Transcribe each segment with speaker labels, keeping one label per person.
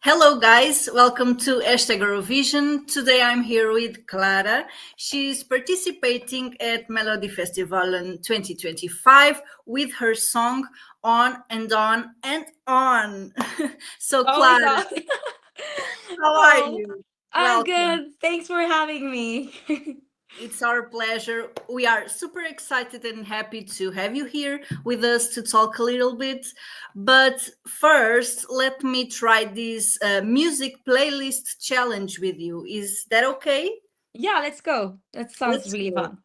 Speaker 1: Hello, guys. Welcome to Hashtag Eurovision. Today I'm here with Klara. She's participating at Melodifestivalen 2025 with her song On and On and On. So,
Speaker 2: Oh my
Speaker 1: Klara,
Speaker 2: God.
Speaker 1: how are
Speaker 2: Oh,
Speaker 1: you?
Speaker 2: I'm
Speaker 1: Welcome.
Speaker 2: good. Thanks for having me.
Speaker 1: It's our pleasure. We are super excited and happy to have you here with us to talk a little bit. But first, let me try this music playlist challenge with you. Is that okay?
Speaker 2: Yeah, let's go. That sounds
Speaker 1: Let's
Speaker 2: really
Speaker 1: go.
Speaker 2: fun.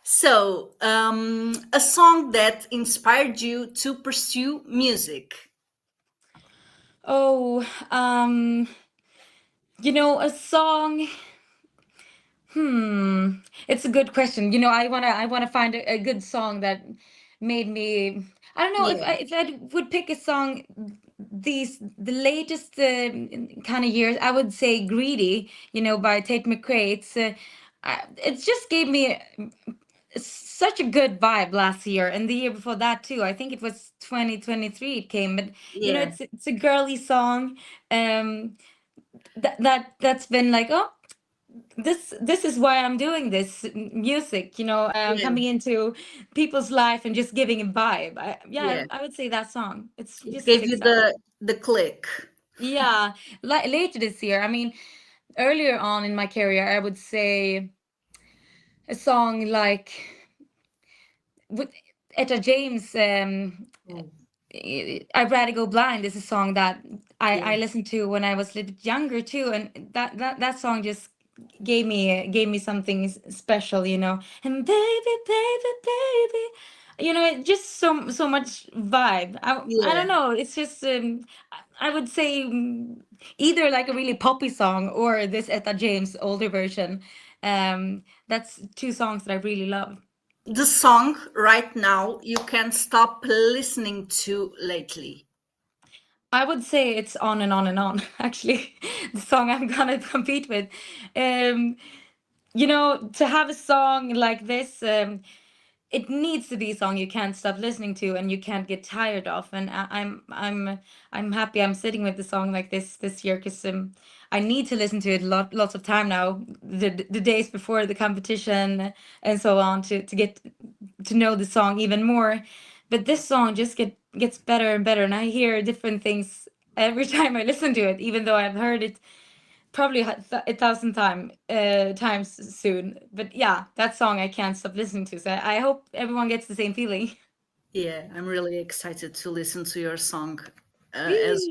Speaker 1: So, a song that inspired you to pursue music.
Speaker 2: Oh, a song. It's a good question. I wanna find a good song that made me. I don't know if
Speaker 1: Yeah,
Speaker 2: I would pick a song the latest kind of years. I would say "Greedy," by Tate McRae. It just gave me such a good vibe last year and the year before that too. I think it was 2023 it came, but
Speaker 1: yeah,
Speaker 2: it's a girly song. Um, that's been like, oh, this is why I'm doing this music.
Speaker 1: yeah,
Speaker 2: Coming into people's life and just giving a vibe.
Speaker 1: yeah.
Speaker 2: I would say that song. It's
Speaker 1: It
Speaker 2: just
Speaker 1: gave you
Speaker 2: sticks out.
Speaker 1: the click.
Speaker 2: Yeah, later this year. I mean, earlier on in my career, I would say a song like with Etta James.
Speaker 1: Oh,
Speaker 2: I'd Rather Go Blind is a song that
Speaker 1: yeah.
Speaker 2: I listened to when I was a little bit younger too, and that song just gave me something special, And baby, baby, baby, it just so much vibe. I
Speaker 1: Yeah.
Speaker 2: don't know. It's just I would say either like a really poppy song or this Etta James older version. That's two songs that I really love.
Speaker 1: The song right now you can't stop listening to lately.
Speaker 2: I would say it's On and On and On, actually, the song I'm gonna compete with. Um, to have a song like this, it needs to be a song you can't stop listening to and you can't get tired of. And I'm happy I'm sitting with the song like this year because I need to listen to it lots of time now, the days before the competition and so on to get to know the song even more. But this song just gets better and better, and I hear different things every time I listen to it, even though I've heard it probably a thousand times soon. But yeah, that song I can't stop listening to. So I hope everyone gets the same feeling.
Speaker 1: Yeah, I'm really excited to listen to your song as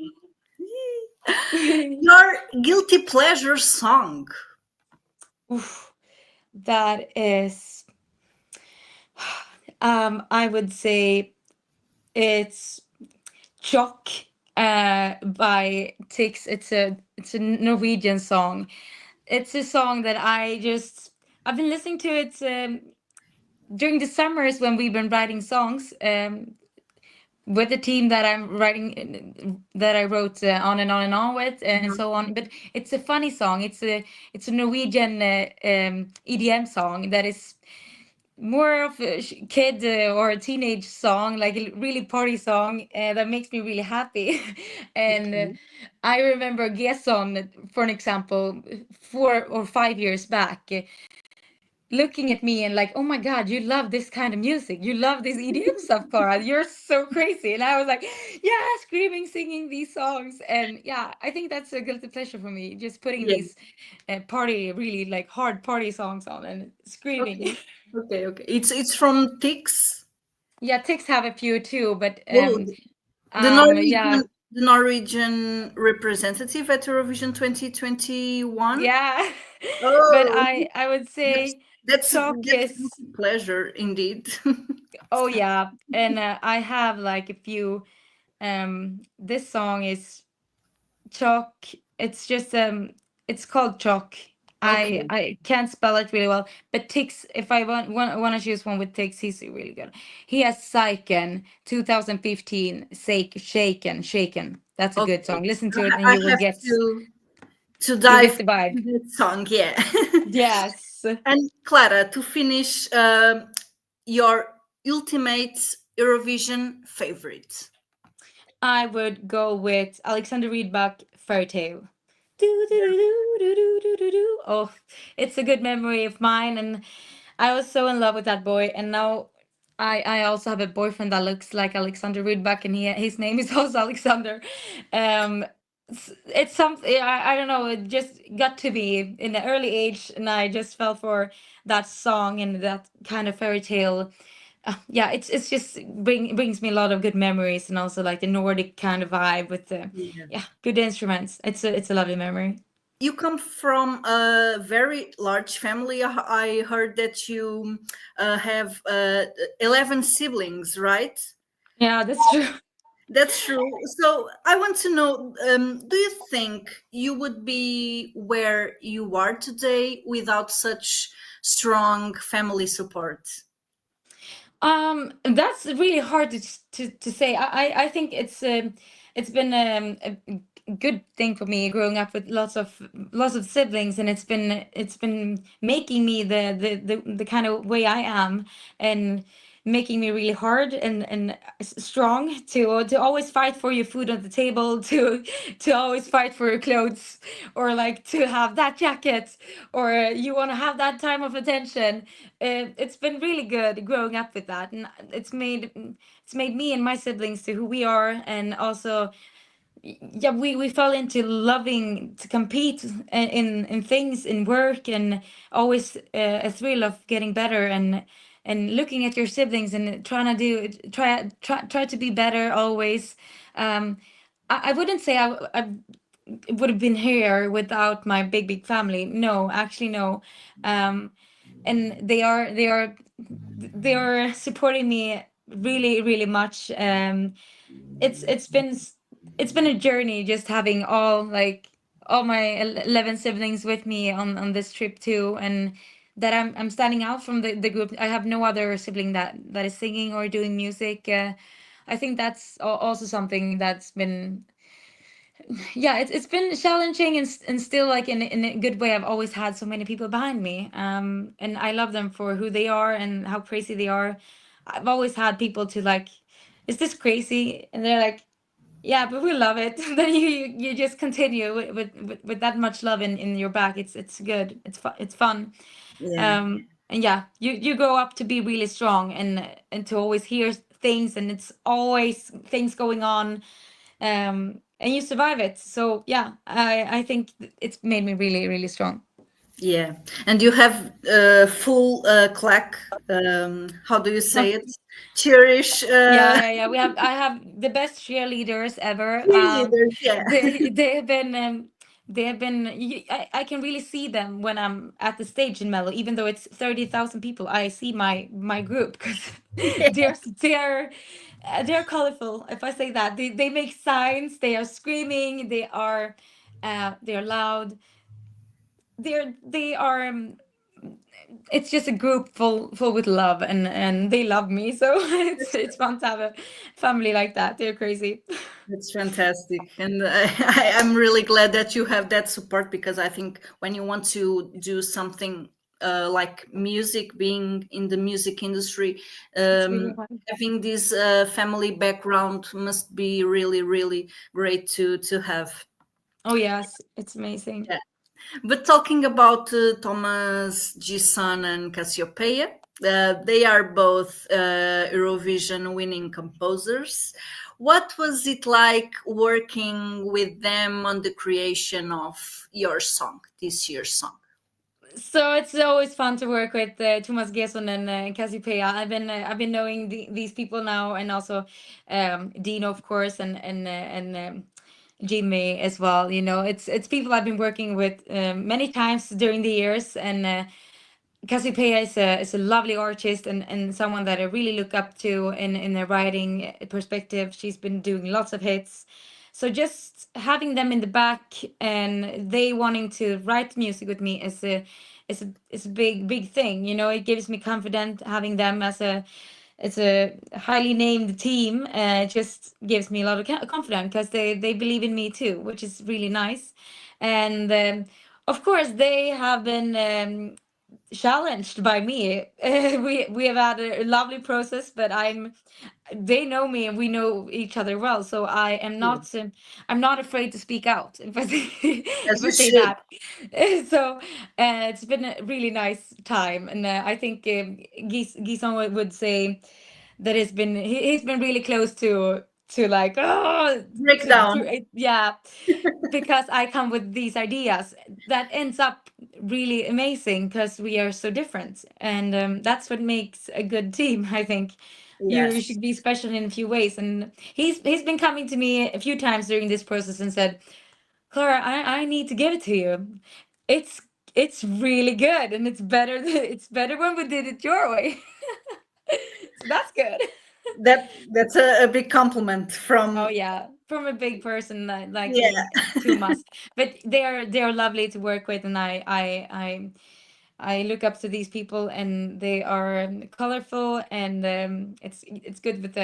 Speaker 2: Whee!
Speaker 1: your guilty pleasure song.
Speaker 2: Oof, that is, I would say it's Jock by Tix. It's a Norwegian song. It's a song that I've been listening to it during the summers when we've been writing songs with the team that I'm writing that I wrote On and On and On with and
Speaker 1: Mhm.
Speaker 2: so on. But it's a funny song. It's a Norwegian EDM song that is more of a kid or a teenage song, like a really party song that makes me really happy. And
Speaker 1: Okay.
Speaker 2: I remember Gesson, for an example, 4 or 5 years back, looking at me and like, oh my God, you love this kind of music. You love this EDM stuff, Clara. You're so crazy. And I was like, yeah, screaming, singing these songs. And yeah, I think that's a guilty pleasure for me, just putting
Speaker 1: Yeah.
Speaker 2: these really like hard party songs on and screaming.
Speaker 1: Okay. Okay. Okay. It's from Tix.
Speaker 2: Yeah, Tix have a few too, but
Speaker 1: Oh, the Norwegian
Speaker 2: yeah,
Speaker 1: the Norwegian representative at Eurovision 2021.
Speaker 2: yeah. But
Speaker 1: Oh,
Speaker 2: I would
Speaker 1: that's
Speaker 2: say Chalk
Speaker 1: that's
Speaker 2: is,
Speaker 1: a pleasure indeed.
Speaker 2: oh yeah, and I have like a few. This song is Chalk. It's just it's called Chalk. I
Speaker 1: Okay.
Speaker 2: I can't spell it really well, but Tix. If I want to choose one with Tix, he's really good. He has Psychen 2015, Shaken. That's a good
Speaker 1: Okay.
Speaker 2: song. Listen to it and
Speaker 1: I
Speaker 2: you will
Speaker 1: have
Speaker 2: get
Speaker 1: to
Speaker 2: you'll
Speaker 1: dive
Speaker 2: get the vibe.
Speaker 1: into that song. Yeah.
Speaker 2: Yes.
Speaker 1: And Clara, to finish, your ultimate Eurovision favorite.
Speaker 2: I would go with Alexander Rybak, Fairy Tale. Do, do, do, do, do, do, do, do. Oh, it's a good memory of mine, and I was so in love with that boy. And now I also have a boyfriend that looks like Alexander Rudback, and his name is also Alexander. It's something, I don't know, it just got to me in the early age, and I just fell for that song and that kind of fairy tale. Yeah, it's just brings me a lot of good memories, and also like the Nordic kind of vibe with the,
Speaker 1: Yeah.
Speaker 2: yeah, good instruments. It's a lovely memory.
Speaker 1: You come from a very large family. I heard that you have 11 siblings, right?
Speaker 2: Yeah, that's true.
Speaker 1: That's true. So I want to know, do you think you would be where you are today without such strong family support?
Speaker 2: That's really hard to say. I think it's been a good thing for me growing up with lots of siblings, and it's been making me the kind of way I am, and making me really hard and strong to always fight for your food on the table, to always fight for your clothes, or like to have that jacket, or you want to have that time of attention. It's been really good growing up with that, and it's made me and my siblings to who we are. And also, yeah, we fell into loving to compete in things, in work, and always a thrill of getting better, and looking at your siblings and trying to try to be better always. I wouldn't say I would have been here without my big family. No, actually, no. um and they are supporting me really, really much. It's been a journey, just having all my 11 siblings with me on this trip too, and that I'm standing out from the group. I have no other sibling that is singing or doing music. I think that's also something that's been, yeah, it's been challenging, and still, like, in a good way. I've always had so many people behind me, and I love them for who they are and how crazy they are. I've always had people to like, is this crazy? And they're like, yeah, but we love it. Then you just continue with that much love in your back. It's good. It's fun.
Speaker 1: Yeah.
Speaker 2: And yeah, you grow up to be really strong, and to always hear things, and it's always things going on, and you survive it. So yeah, I think it's made me really, really strong.
Speaker 1: Yeah. And you have full clack, how do you say it? Cherish
Speaker 2: Yeah. I have the best cheerleaders ever.
Speaker 1: cheerleaders. Yeah.
Speaker 2: I can really see them when I'm at the stage in Mello, even though it's 30,000 people. I see my group, because they're they're they're colorful. If I say that, they make signs. They are screaming. They are loud. They are. It's just a group full with love, and they love me. So it's fun to have a family like that. They're crazy.
Speaker 1: It's fantastic. And I'm really glad that you have that support, because I think when you want to do something like music, being in the music industry,
Speaker 2: It's really fun.
Speaker 1: having this family background must be really, really great to have.
Speaker 2: Oh yes, it's amazing.
Speaker 1: Yeah. But talking about Thomas Gison and Cazzi Opeia, they are both Eurovision winning composers. What was it like working with them on the creation of your song, this year's song?
Speaker 2: So it's always fun to work with Thomas Gesson and Cazzi Opeia. I've been knowing these people now, and also Dino, of course, and Jimmy as well. It's people I've been working with many times during the years. And Cassiopeia is a lovely artist, and someone that I really look up to in the writing perspective. She's been doing lots of hits. So just having them in the back, and they wanting to write music with me is a big thing. It gives me confidence having them as a highly named team. It just gives me a lot of confidence, because they believe in me too, which is really nice. And of course, they have been. challenged by me. We have had a lovely process, but they know me and we know each other well, so
Speaker 1: Yeah.
Speaker 2: I'm not afraid to speak out, if I say,
Speaker 1: As
Speaker 2: if I
Speaker 1: you
Speaker 2: say
Speaker 1: should.
Speaker 2: that. So it's been a really nice time, and I think Gison would say that he's been really close to like, oh,
Speaker 1: Breakdown.
Speaker 2: yeah, because I come with these ideas that ends up really amazing because we are so different, and that's what makes a good team. I think you
Speaker 1: Yes.
Speaker 2: should be special in a few ways, and he's been coming to me a few times during this process and said, Clara, I need to give it to you. It's it's really good, and it's better it's better when we did it your way. So that's good.
Speaker 1: That's a big compliment
Speaker 2: Oh
Speaker 1: from.
Speaker 2: yeah, from a big person like
Speaker 1: Yeah.
Speaker 2: you, too must. But they are lovely to work with, and I look up to these people, and they are colorful, and it's good with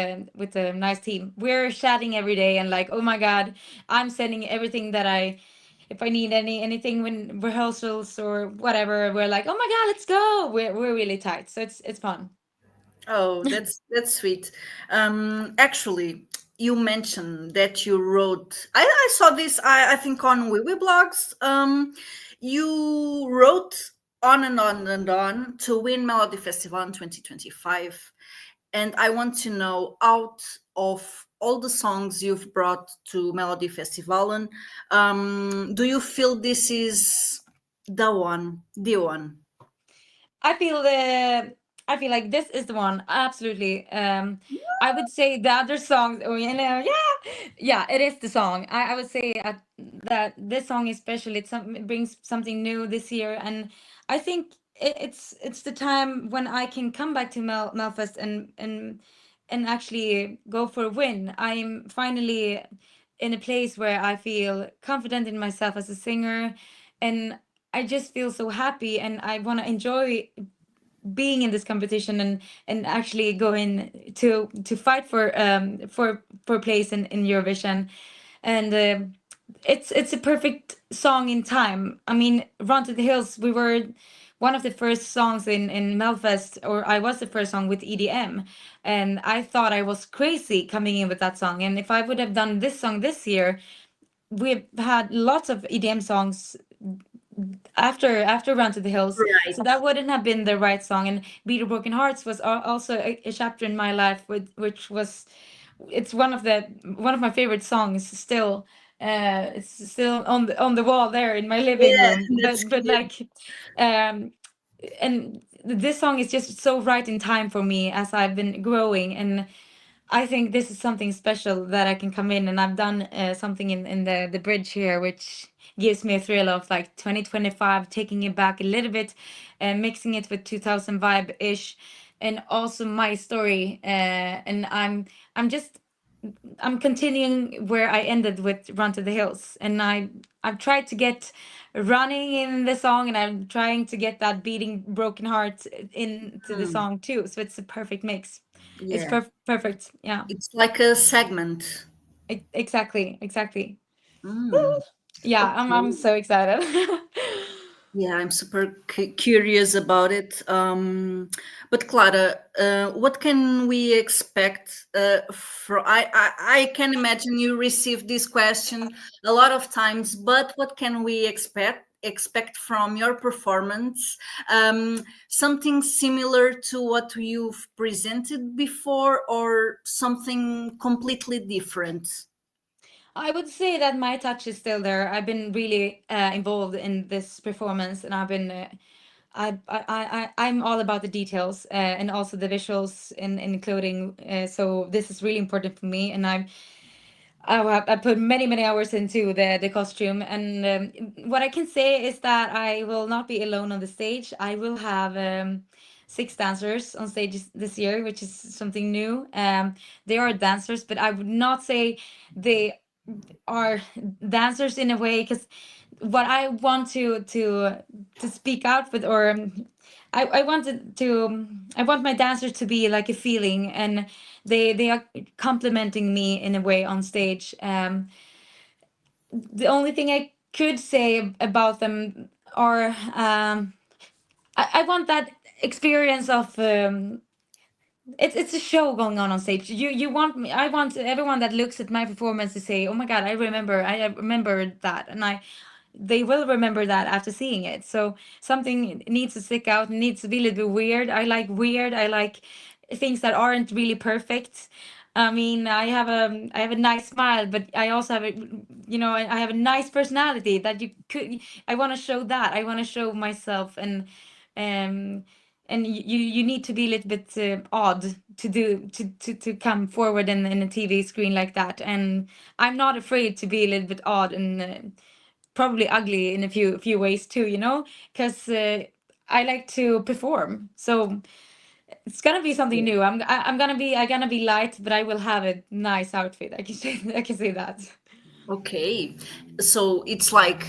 Speaker 2: a nice team. We're chatting every day, and like, oh my God, I'm sending everything that if I need anything when rehearsals or whatever, we're like, oh my God, let's go. We're really tight, so it's fun.
Speaker 1: Oh, that's sweet. Actually, you mentioned that you wrote. I saw this. I think on Wiwi blogs. You wrote on and on and on to win Melodifestivalen 2025, and I want to know, out of all the songs you've brought to Melodifestivalen, do you feel this is the one? The one?
Speaker 2: I feel the I feel like this is the one. Absolutely. I would say the other songs. Oh, yeah, it is the song. I would say that this song especially it brings something new this year, and I think it's the time when I can come back to Melfest and actually go for a win. I'm finally in a place where I feel confident in myself as a singer, and I just feel so happy, and I want to enjoy being in this competition and actually going to fight for a place in Eurovision, and it's a perfect song in time. I mean, Run to the Hills, we were one of the first songs in Melfest, or I was the first song with EDM, and I thought I was crazy coming in with that song. And if I would have done this song this year, we've had lots of EDM songs after Run to the Hills, so
Speaker 1: Right.
Speaker 2: that wouldn't have been the right song. And Beat of Broken Hearts was also a chapter in my life, which was it's one of my favorite songs still. It's still on the wall there in my living
Speaker 1: Yeah,
Speaker 2: room,
Speaker 1: that's
Speaker 2: but
Speaker 1: cute.
Speaker 2: like and this song is just so right in time for me as I've been growing, and I think this is something special that I can come in, and I've done something in the bridge here, which gives me a thrill of like 2025, taking it back a little bit, mixing it with 2000 vibe ish, and also my story. And I'm continuing where I ended with Run to the Hills, and I've tried to get running in the song, and I'm trying to get that beating broken heart into the
Speaker 1: Mm,
Speaker 2: song too. So it's a perfect mix. It's
Speaker 1: yeah,
Speaker 2: perfect. Yeah,
Speaker 1: it's like a segment.
Speaker 2: exactly, exactly.
Speaker 1: Mm,
Speaker 2: Yeah, I'm
Speaker 1: okay.
Speaker 2: so excited.
Speaker 1: Yeah, I'm super curious about it. But Clara, what can we expect? I can imagine you received this question a lot of times. But what can we expect from your performance? Something similar to what you've presented before, or something completely different?
Speaker 2: I would say that my touch is still there. I've been really involved in this performance, and I've been I'm all about the details and also the visuals and including. So this is really important for me, and I put many hours into the costume, and what I can say is that I will not be alone on the stage. I will have six dancers on stage this year, which is something new. They are dancers, but I would not say they are dancers in a way, because what I want to speak out with, or I wanted to I want my dancers to be like a feeling, and they are complimenting me in a way on stage. The only thing I could say about them are I want that experience of it's a show going on stage. You want me, I want everyone that looks at my performance to say, "Oh my God, I remember that." And they will remember that after seeing it. So something needs to stick out, needs to be a little bit weird. I like weird. I like things that aren't really perfect. I mean, I have a nice smile, but I also have a, I have a nice personality that you could. I want to show that. I want to show myself, um, and you need to be a little bit odd to do to come forward in a TV screen like that. And I'm not afraid to be a little bit odd and probably ugly in a few ways too, because I like to perform. So it's gonna be something new. I'm gonna be light, but I will have a nice outfit. I can say I can say that.
Speaker 1: Okay, so it's like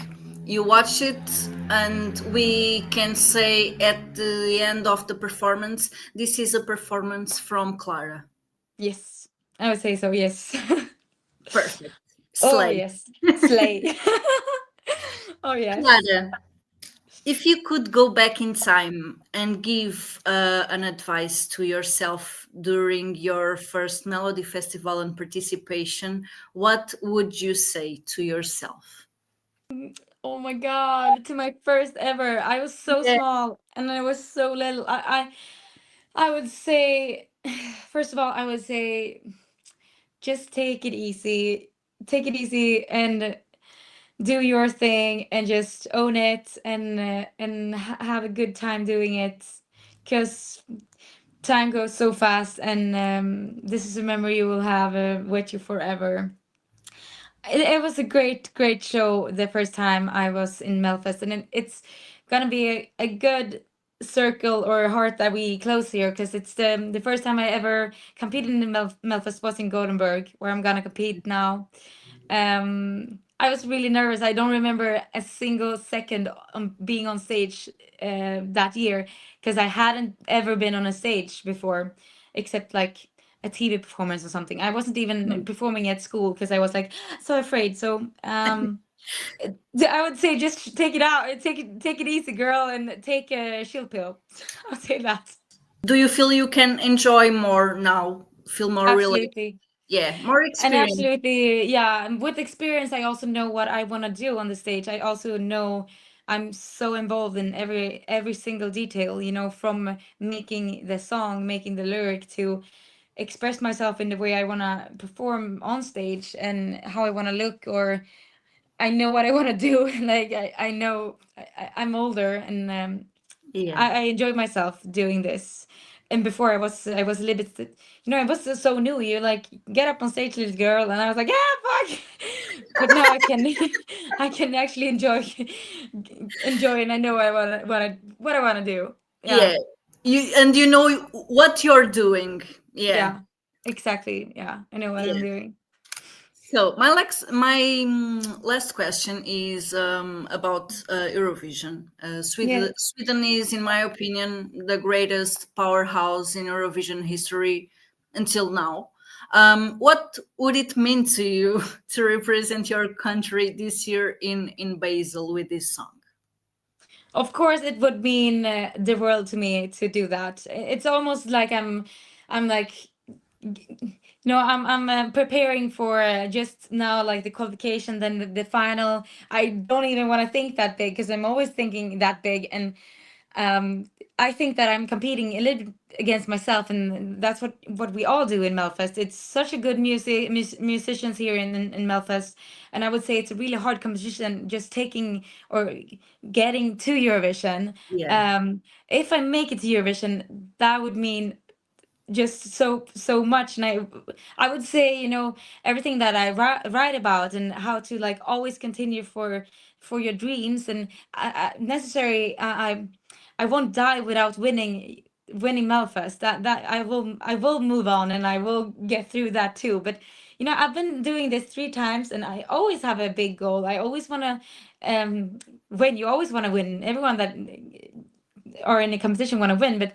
Speaker 1: you watch it, and we can say at the end of the performance, this is a performance from Klara.
Speaker 2: Yes, I would say so. Yes.
Speaker 1: Perfect.
Speaker 2: Oh
Speaker 1: Slay.
Speaker 2: yes, slay. Oh yes.
Speaker 1: Clara, if you could go back in time and give an advice to yourself during your first Melody Festival and participation, what would you say to yourself?
Speaker 2: Oh my God, to my first ever. I was so
Speaker 1: Yeah.
Speaker 2: small and I was so little. I would say, first of all, I would say just take it easy. Take it easy and do your thing and just own it and have a good time doing it, because time goes so fast, and this is a memory you will have with you forever. It was a great show the first time I was in Melfest, and it's gonna be a good circle or heart that we close here, because it's the first time I ever competed in the Melfest was in Gothenburg, where I'm gonna compete now. I was really nervous. I don't remember a single second being on stage that year, because I hadn't ever been on a stage before, except like a TV performance or something. I wasn't even performing at school because I was like so afraid. So I would say just take it out, take it easy, girl, and take a chill pill. I'll say that.
Speaker 1: Do you feel you can enjoy more now? Feel more relaxed?
Speaker 2: Absolutely.
Speaker 1: Yeah, more
Speaker 2: And
Speaker 1: experience.
Speaker 2: absolutely, yeah. And with experience, I also know what I want to do on the stage. I also know I'm so involved in every single detail, from making the song, making the lyric, to express myself in the way I want to perform on stage and how I want to look, or I know what I want to do. Like I know I'm older, and
Speaker 1: Yeah.
Speaker 2: I enjoy myself doing this. And before I was a little bit, I was so new. You're like, get up on stage, little girl, and I was like, yeah, fuck. But now I can, I can actually enjoy, and I know what I wanna do.
Speaker 1: Yeah.
Speaker 2: Yeah,
Speaker 1: You know what you're doing. Yeah.
Speaker 2: yeah, exactly. Yeah, I know what I'm
Speaker 1: Yeah.
Speaker 2: doing.
Speaker 1: So last question is about Eurovision.
Speaker 2: Yes.
Speaker 1: Sweden is, in my opinion, the greatest powerhouse in Eurovision history until now. What would it mean to you to represent your country this year in Basel with this song?
Speaker 2: Of course, it would mean the world to me to do that. It's almost like I'm like, I'm preparing for just now, like the qualification, then the final. I don't even want to think that big, because I'm always thinking that big, and um, I think that I'm competing a little bit against myself, and that's what we all do in Melfest. It's such a good musicians here in Melfest, and I would say it's a really hard competition just taking or getting to Eurovision.
Speaker 1: Yeah.
Speaker 2: Um, if I make it to Eurovision, that would mean just so much. And I would say, everything that I write about, and how to like always continue for your dreams, and necessary. I won't die without winning Melfest. That I will move on, and I will get through that too. But I've been doing this 3 times, and I always have a big goal. I always want to win. You always want to win. Everyone that are in a competition want to win, but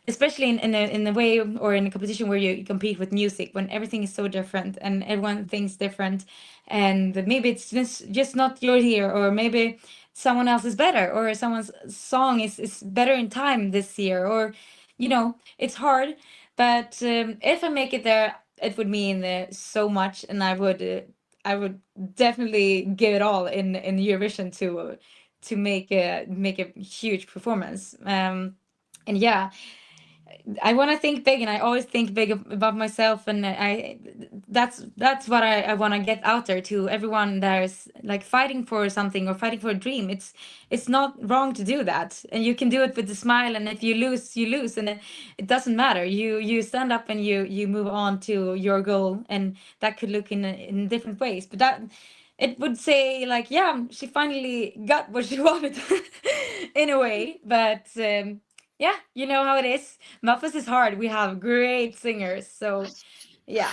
Speaker 2: especially in a way, or in a competition where you compete with music, when everything is so different and everyone thinks different, and maybe it's just not your year, or maybe someone else is better, or someone's song is better in time this year, or it's hard. But if I make it there, it would mean so much, and I would definitely give it all in Eurovision to make a huge performance. And yeah, I want to think big, and I always think big about myself, and that's what I want to get out there to everyone that is like fighting for something or fighting for a dream. It's not wrong to do that, and you can do it with a smile. And if you lose, you lose, and it doesn't matter. You stand up and you move on to your goal, and that could look in different ways. But that it would say like, yeah, she finally got what she wanted in a way. But yeah, you know how it is. Memphis is hard. We have great singers. So, yeah.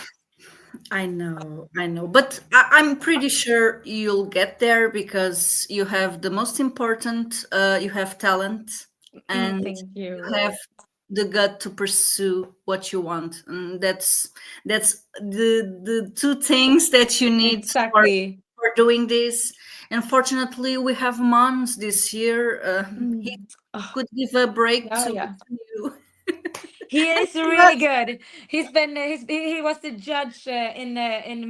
Speaker 1: I know, but I'm pretty sure you'll get there because you have the most important. You have talent, and
Speaker 2: Thank
Speaker 1: you
Speaker 2: you.
Speaker 1: have the gut to pursue what you want, and that's the two things that you need
Speaker 2: Exactly.
Speaker 1: for doing this. Unfortunately, we have Mons this year. He
Speaker 2: Mm. Oh,
Speaker 1: could give a break
Speaker 2: yeah,
Speaker 1: to
Speaker 2: yeah.
Speaker 1: you.
Speaker 2: He is really good. He was the judge in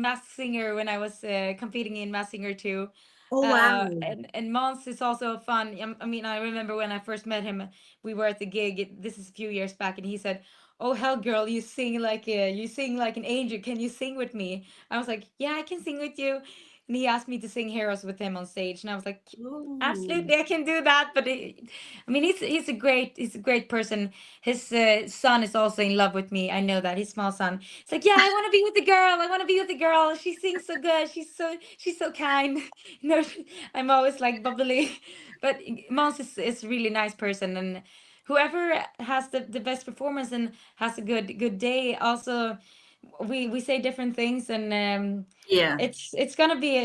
Speaker 2: Masked Singer when I was competing in Masked Singer too.
Speaker 1: Oh wow!
Speaker 2: And Mons is also fun. I mean, I remember when I first met him, we were at the gig. This is a few years back, and he said, "Oh hell, girl, you sing like an angel. Can you sing with me?" I was like, "Yeah, I can sing with you." And he asked me to sing Heroes with him on stage, and I was like,
Speaker 1: Oh.
Speaker 2: "Absolutely, I can do that." But I mean, he's a great person. His son is also in love with me. I know that his small son. It's like, yeah, I want to be with the girl. I want to be with the girl. She sings so good. She's so kind. No, I'm always like bubbly, but Mons is a really nice person, and whoever has the best performance and has a good day. Also, we say different things, and
Speaker 1: Yeah.
Speaker 2: it's gonna be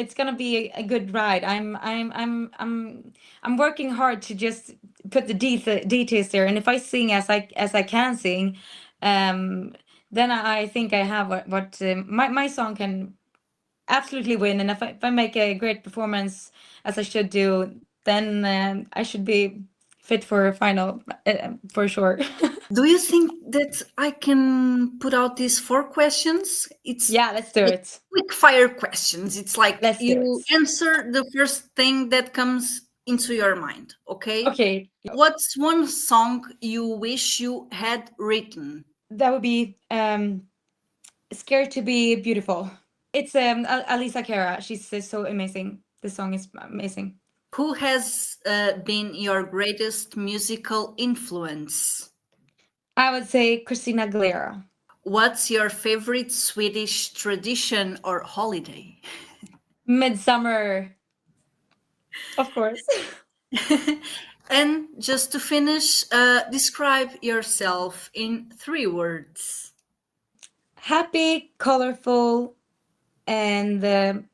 Speaker 2: a good ride. I'm working hard to just put the details there, and if I sing as I can sing, um, then I think I have what my song can absolutely win. And if I make a great performance as I should do, then I should be fit for a final for sure.
Speaker 1: Do you think that I can put out these four questions? It's
Speaker 2: Yeah, let's do
Speaker 1: like
Speaker 2: it.
Speaker 1: quick fire questions. It's like
Speaker 2: Let's do it.
Speaker 1: you answer the first thing that comes into your mind, okay?
Speaker 2: Okay,
Speaker 1: What's one song you wish you had written?
Speaker 2: that would be "Scared to Be Beautiful." It's Alisa Cara. She's so amazing. The song is amazing.
Speaker 1: Who has been your greatest musical influence?
Speaker 2: I would say Christina Aguilera.
Speaker 1: What's your favorite Swedish tradition or holiday?
Speaker 2: Midsummer, of course.
Speaker 1: And just to finish, describe yourself in three words.
Speaker 2: Happy, colorful, and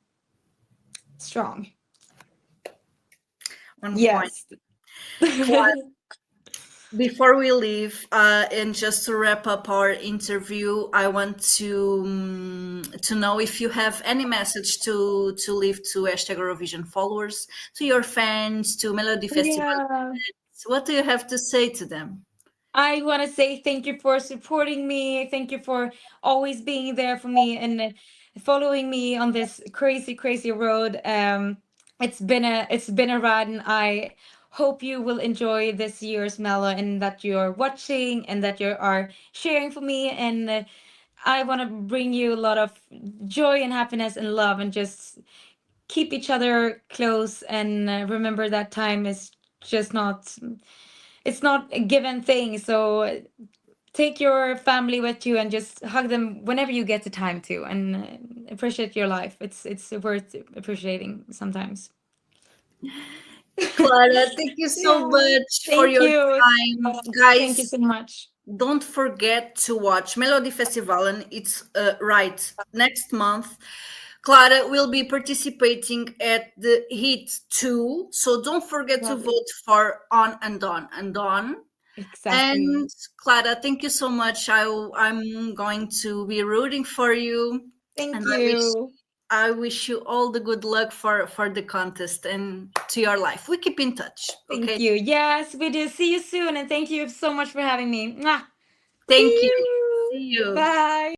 Speaker 2: strong.
Speaker 1: One point.
Speaker 2: Yes.
Speaker 1: Before we leave, and just to wrap up our interview, I want to know if you have any message to leave to hashtag Eurovision followers, to your fans, to Melody Festival.
Speaker 2: Yeah.
Speaker 1: What do you have to say to them?
Speaker 2: I want to say thank you for supporting me. Thank you for always being there for me and following me on this crazy, crazy road. It's been a ride, and I hope you will enjoy this year's Mellow, and that you're watching and that you are sharing for me. And I want to bring you a lot of joy and happiness and love, and just keep each other close, and remember that time is just not it's not a given thing. So take your family with you and just hug them whenever you get the time to, and appreciate your life. It's worth appreciating sometimes.
Speaker 1: Clara, thank you so
Speaker 2: Yeah.
Speaker 1: much for
Speaker 2: Thank
Speaker 1: your
Speaker 2: you.
Speaker 1: time.
Speaker 2: Thank you
Speaker 1: Guys,
Speaker 2: so much.
Speaker 1: don't forget to watch Melodifestivalen. It's right next month. Clara will be participating at the Heat 2, so don't forget to
Speaker 2: Right.
Speaker 1: vote for On and On and On.
Speaker 2: Exactly.
Speaker 1: And Clara, thank you so much. I'm going to be rooting for you,
Speaker 2: Thank
Speaker 1: and I wish
Speaker 2: you.
Speaker 1: I wish you all the good luck for the contest and to your life. We keep in touch.
Speaker 2: Thank
Speaker 1: Okay.
Speaker 2: you. Yes, we do. See you soon, and thank you so much for having me. Mwah.
Speaker 1: Thank
Speaker 2: See
Speaker 1: you.
Speaker 2: you.
Speaker 1: See you.
Speaker 2: Bye.